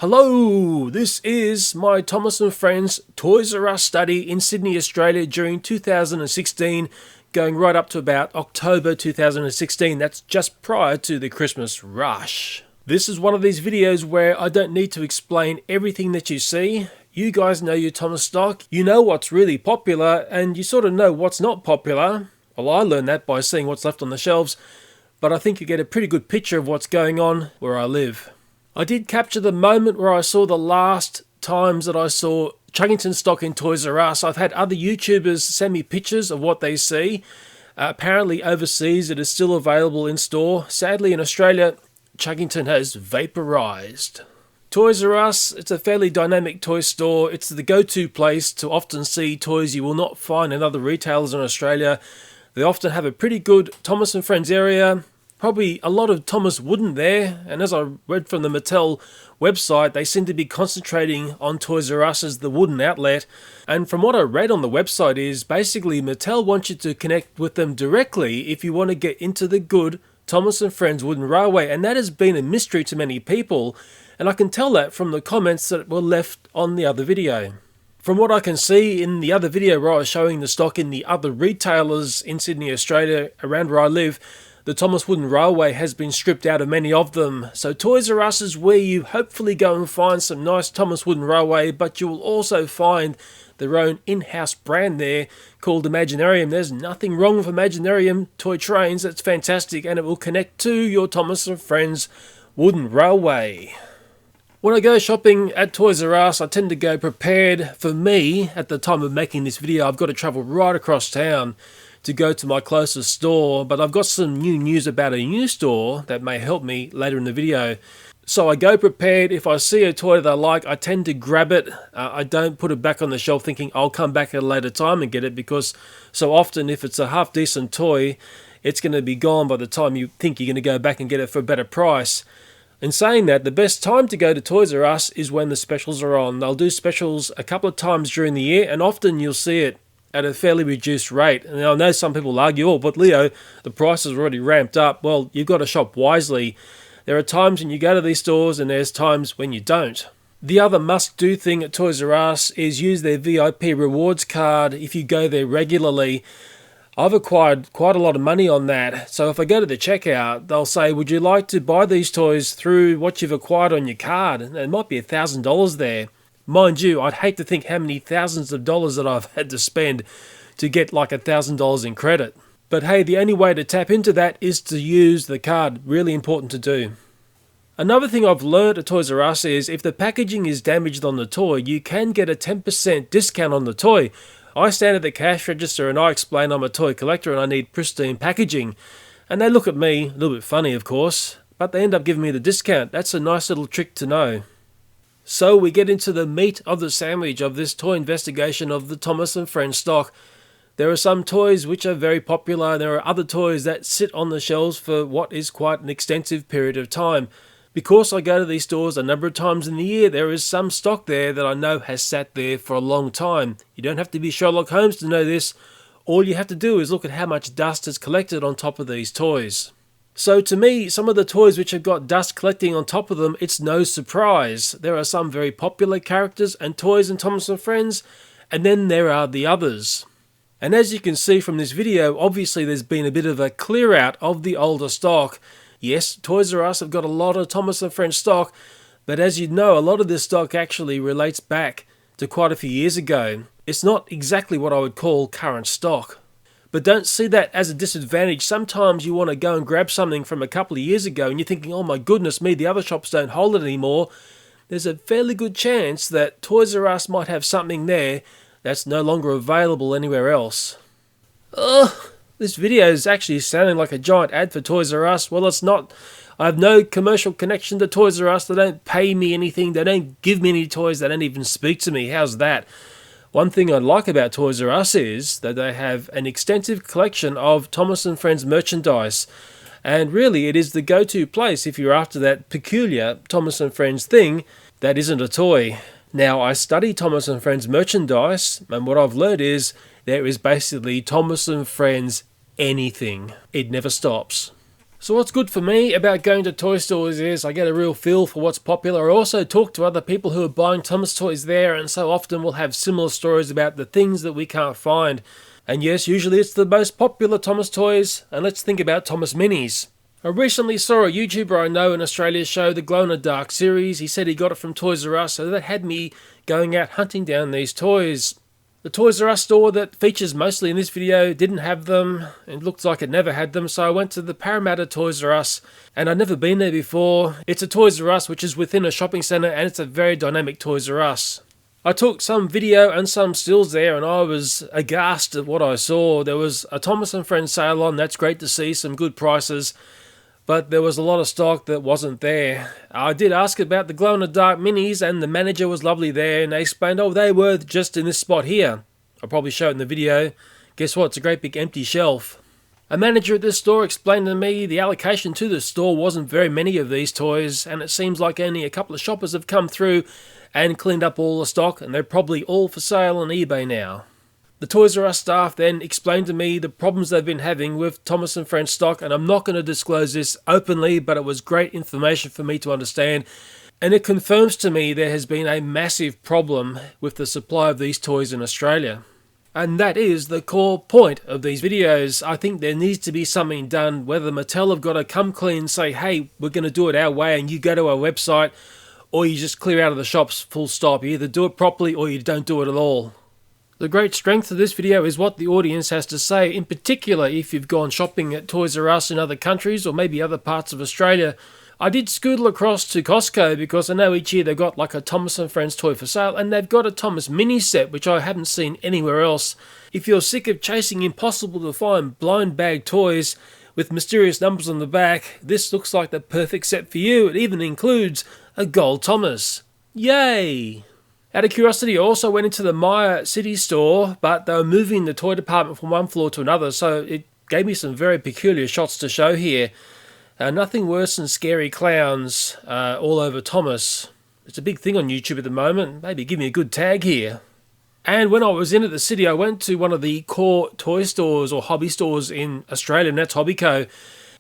Hello, this is my Thomas and Friends Toys R Us study in Sydney, Australia during 2016, going right up to about October 2016. That's just prior to the Christmas rush. This is one of these videos where I don't need to explain everything that you see. You guys know your Thomas stock, you know what's really popular, and you sort of know what's not popular. Well, I learned that by seeing what's left on the shelves, but I think you get a pretty good picture of what's going on where I live. I did capture the moment where I saw the last times that I saw Chuggington stock in Toys R Us. I've had other YouTubers send me pictures of what they see. Apparently overseas it is still available in store. Sadly in Australia, Chuggington has vaporized. Toys R Us, it's a fairly dynamic toy store. It's the go-to place to often see toys you will not find in other retailers in Australia. They often have a pretty good Thomas and Friends area. Probably a lot of Thomas wooden there, and as I read from the Mattel website, they seem to be concentrating on Toys R Us as the wooden outlet. And from what I read on the website is, basically Mattel wants you to connect with them directly if you want to get into the good Thomas and Friends wooden railway, and that has been a mystery to many people, and I can tell that from the comments that were left on the other video. From what I can see in the other video where I was showing the stock in the other retailers in Sydney, Australia, around where I live, the Thomas Wooden Railway has been stripped out of many of them. So Toys R Us is where you hopefully go and find some nice Thomas Wooden Railway, but you will also find their own in-house brand there called Imaginarium. There's nothing wrong with Imaginarium toy trains. It's fantastic and it will connect to your Thomas and Friends Wooden Railway. When I go shopping at Toys R Us, I tend to go prepared. For me, at the time of making this video, I've got to travel right across town to go to my closest store, but I've got some new news about a new store that may help me later in the video. So I go prepared. If I see a toy that I like, I tend to grab it. I don't put it back on the shelf thinking I'll come back at a later time and get it, because so often if it's a half decent toy, it's going to be gone by the time you think you're going to go back and get it for a better price. In saying that, the best time to go to Toys R Us is when the specials are on. They'll do specials a couple of times during the year, and often you'll see it at a fairly reduced rate. And I know some people argue, oh, but Leo, the price is already ramped up. Well, you've got to shop wisely. There are times when you go to these stores and there's times when you don't. The other must-do thing at Toys R Us is use their VIP rewards card if you go there regularly. I've acquired quite a lot of money on that. So if I go to the checkout, they'll say, would you like to buy these toys through what you've acquired on your card? And it might be $1,000 there. Mind you, I'd hate to think how many thousands of dollars that I've had to spend to get like $1,000 in credit. But hey, the only way to tap into that is to use the card. Really important to do. Another thing I've learned at Toys R Us is if the packaging is damaged on the toy, you can get a 10% discount on the toy. I stand at the cash register and I explain I'm a toy collector and I need pristine packaging. And they look at me, a little bit funny of course, but they end up giving me the discount. That's a nice little trick to know. So we get into the meat of the sandwich of this toy investigation of the Thomas and Friends stock. There are some toys which are very popular, and there are other toys that sit on the shelves for what is quite an extensive period of time. Because I go to these stores a number of times in the year, there is some stock there that I know has sat there for a long time. You don't have to be Sherlock Holmes to know this. All you have to do is look at how much dust is collected on top of these toys. So to me, some of the toys which have got dust collecting on top of them, it's no surprise. There are some very popular characters and toys in Thomas and Friends, and then there are the others. And as you can see from this video, obviously there's been a bit of a clear out of the older stock. Yes, Toys R Us have got a lot of Thomas and Friends stock, but as you know, a lot of this stock actually relates back to quite a few years ago. It's not exactly what I would call current stock. But don't see that as a disadvantage. Sometimes you want to go and grab something from a couple of years ago and you're thinking, oh my goodness me, the other shops don't hold it anymore. There's a fairly good chance that Toys R Us might have something there that's no longer available anywhere else. Ugh, this video is actually sounding like a giant ad for Toys R Us. Well, it's not. I have no commercial connection to Toys R Us. They don't pay me anything. They don't give me any toys. They don't even speak to me. How's that? One thing I like about Toys R Us is that they have an extensive collection of Thomas and Friends merchandise. And really, it is the go-to place if you're after that peculiar Thomas and Friends thing that isn't a toy. Now, I study Thomas and Friends merchandise, and what I've learned is there is basically Thomas and Friends anything. It never stops. So what's good for me about going to toy stores is I get a real feel for what's popular. I also talk to other people who are buying Thomas toys there, and so often we'll have similar stories about the things that we can't find. And yes, usually it's the most popular Thomas toys, and let's think about Thomas Minis. I recently saw a YouTuber I know in Australia show the glow-in-the-dark series. He said he got it from Toys R Us, so that had me going out hunting down these toys. The Toys R Us store that features mostly in this video didn't have them. It looked like it never had them, so I went to the Parramatta Toys R Us, and I'd never been there before. It's a Toys R Us which is within a shopping centre, and it's a very dynamic Toys R Us. I took some video and some stills there, and I was aghast at what I saw. There was a Thomas & Friends sale on. That's great to see, some good prices. But there was a lot of stock that wasn't there. I did ask about the glow-in-the-dark minis, and the manager was lovely there, and they explained, oh, they were just in this spot here. I'll probably show it in the video. Guess what? It's a great big empty shelf. A manager at this store explained to me the allocation to the store wasn't very many of these toys, and it seems like only a couple of shoppers have come through and cleaned up all the stock, and they're probably all for sale on eBay now. The Toys R Us staff then explained to me the problems they've been having with Thomas & Friends stock, and I'm not going to disclose this openly, but it was great information for me to understand, and it confirms to me there has been a massive problem with the supply of these toys in Australia. And that is the core point of these videos. I think there needs to be something done, whether Mattel have got to come clean and say, hey, we're going to do it our way, and you go to our website, or you just clear out of the shops full stop. You either do it properly or you don't do it at all. The great strength of this video is what the audience has to say, in particular if you've gone shopping at Toys R Us in other countries or maybe other parts of Australia. I did scootle across to Costco because I know each year they've got like a Thomas & Friends toy for sale, and they've got a Thomas mini set which I haven't seen anywhere else. If you're sick of chasing impossible to find blind bag toys with mysterious numbers on the back, this looks like the perfect set for you. It even includes a gold Thomas. Yay! Out of curiosity, I also went into the Maya City store, but they were moving the toy department from one floor to another, so it gave me some very peculiar shots to show here. Nothing worse than scary clowns all over Thomas. It's a big thing on YouTube at the moment. Maybe give me a good tag here. And when I was in at the city, I went to one of the core toy stores or hobby stores in Australia, and that's Hobbyco.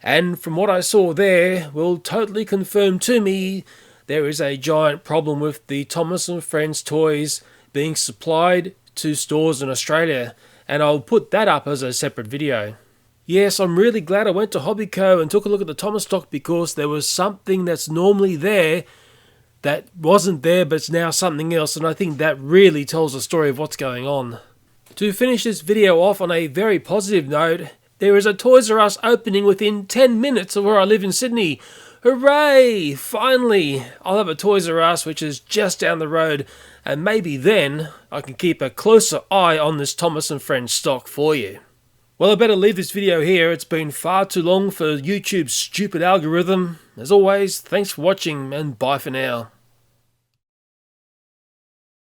And from what I saw there, will totally confirm to me there is a giant problem with the Thomas & Friends toys being supplied to stores in Australia, and I'll put that up as a separate video. Yes, I'm really glad I went to Hobbyco and took a look at the Thomas stock, because there was something that's normally there that wasn't there, but it's now something else, and I think that really tells the story of what's going on. To finish this video off on a very positive note, there is a Toys R Us opening within 10 minutes of where I live in Sydney. Hooray! Finally! I'll have a Toys R Us which is just down the road, and maybe then I can keep a closer eye on this Thomas & Friends stock for you. Well, I better leave this video here. It's been far too long for YouTube's stupid algorithm. As always, thanks for watching, and bye for now.